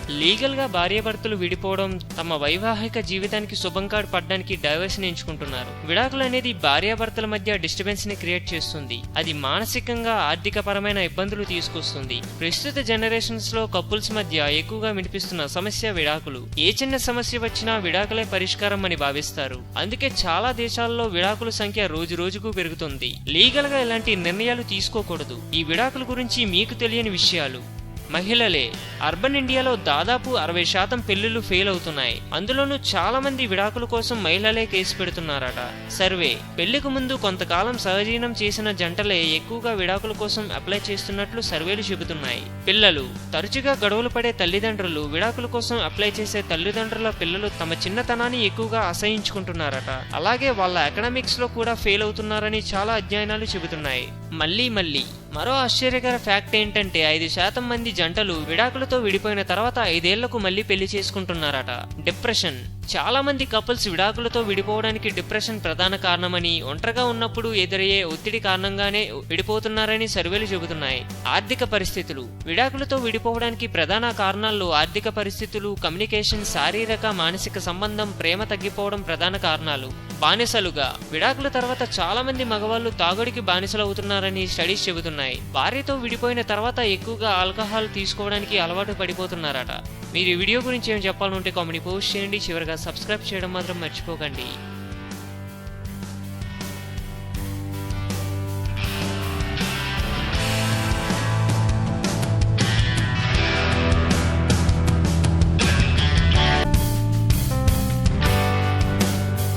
Legal గా భార్యాభర్తలు విడిపోవడం తమ వైవాహిక జీవితానికి శుభం కార్డు పడడానికి డైవర్స్ ని ఎంచుకుంటున్నారు. విడాకులు అనేది భార్యాభర్తల మధ్య డిస్టర్బెన్స్ ని క్రియేట్ చేస్తుంది. అది మానసికంగా ఆర్థిక పరమైన ఇబ్బందులు తీసుకొస్తుంది. ప్రస్తుత జనరేషన్స్ లో కపుల్స్ మధ్య ఎక్కువగా వినిపిస్తున్న సమస్య విడాకులు. ఏ చిన్న సమస్య వచ్చినా విడాకులే పరిష్కారం అని భావిస్తారు. అందుకే చాలా దేశాల్లో విడాకుల సంఖ్య రోజు రోజుకు పెరుగుతుంది. లీగల్ గా ఇలాంటి నిర్ణయాలు తీసుకోకూడదు. ఈ విడాకుల గురించి మీకు తెలియని విషయాలు. మహిళలే. అర్బన్ ఇండియాలో దాదాపు 60% పెళ్లిళ్లు ఫెయిల్ అవుతున్నాయి. అందులోనూ చాలా మంది విడాకుల కోసం మహిళలే కేసు పెడుతున్నారట. సర్వే. పెళ్లికి ముందు కొంతకాలం సహజీవనం చేసిన జంటలే ఎక్కువగా విడాకుల కోసం అప్లై చేస్తున్నట్లు సర్వేలు చెబుతున్నాయి. పిల్లలు. తరచుగా గొడవలు పడే తల్లిదండ్రులు విడాకుల కోసం అప్లై చేసే తల్లిదండ్రుల పిల్లలు తమ చిన్నతనాన్ని ఎక్కువగా అసహించుకుంటున్నారట. అలాగే వాళ్ళ ఎకనామిక్స్ లో కూడా ఫెయిల్ అవుతున్నారని చాలా అధ్యయనాలు చెబుతున్నాయి. మళ్ళీ మరో ఆశ్చర్యకర ఫ్యాక్ట్ ఏంటంటే 5% మంది జంటలు విడాకులతో విడిపోయిన తర్వాత 5 ఏళ్లకు మళ్లీ పెళ్లి చేసుకుంటున్నారట. డిప్రెషన్. చాలా మంది కపుల్స్ విడాకులతో విడిపోవడానికి డిప్రెషన్ ప్రధాన కారణమని, ఒంటరిగా ఉన్నప్పుడు ఎదురయ్యే ఒత్తిడి కారణంగానే విడిపోతున్నారని సర్వేలు చెబుతున్నాయి. ఆర్థిక పరిస్థితులు. విడాకులతో విడిపోవడానికి ప్రధాన కారణాల్లో ఆర్థిక పరిస్థితులు, కమ్యూనికేషన్, శారీరక మానసిక సంబంధం, ప్రేమ తగ్గిపోవడం ప్రధాన కారణాలు. బానిసలుగా. విడాకుల తర్వాత చాలా మంది మగవాళ్లు తాగుడికి బానిసలవుతున్నారని స్టడీస్ చెబుతున్నాయి. భార్యతో విడిపోయిన తర్వాత ఎక్కువగా ఆల్కహాల్ తీసుకోవడానికి అలవాటు పడిపోతున్నారట. మీరు ఈ వీడియో గురించి ఏం చెప్పాలంటే కామెంట్ పోస్ట్ చేయండి. చివరిగా సబ్స్క్రైబ్ చేయడం మాత్రం మర్చిపోకండి.